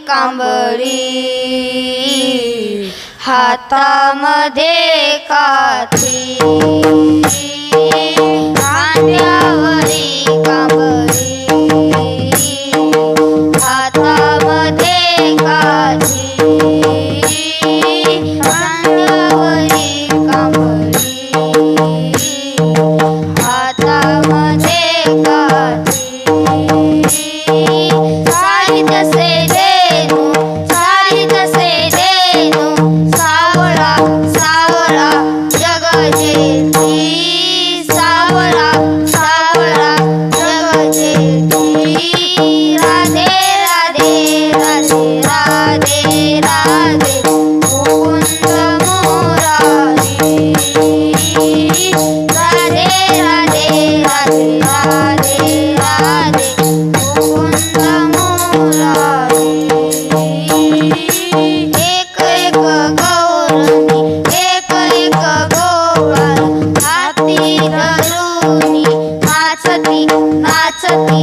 कांबळी हातामध्ये काठी खांद्यावरी कांबळी हातामध्ये काठी खांद्यावरी कांबळी हातामध्ये काठी सारी तसे देनू सारी तसे देनू सावळा सावळा जग जेठी सावळा सावळा जग जेठी राधे राधे राधे राधे राधे मुकुंद मुरारी राधे राधे राधे राधे राधे मुकुंद मुरारी एक एक गौरणी एक एक गोवाळ हाती धरुनी नाचती नाचती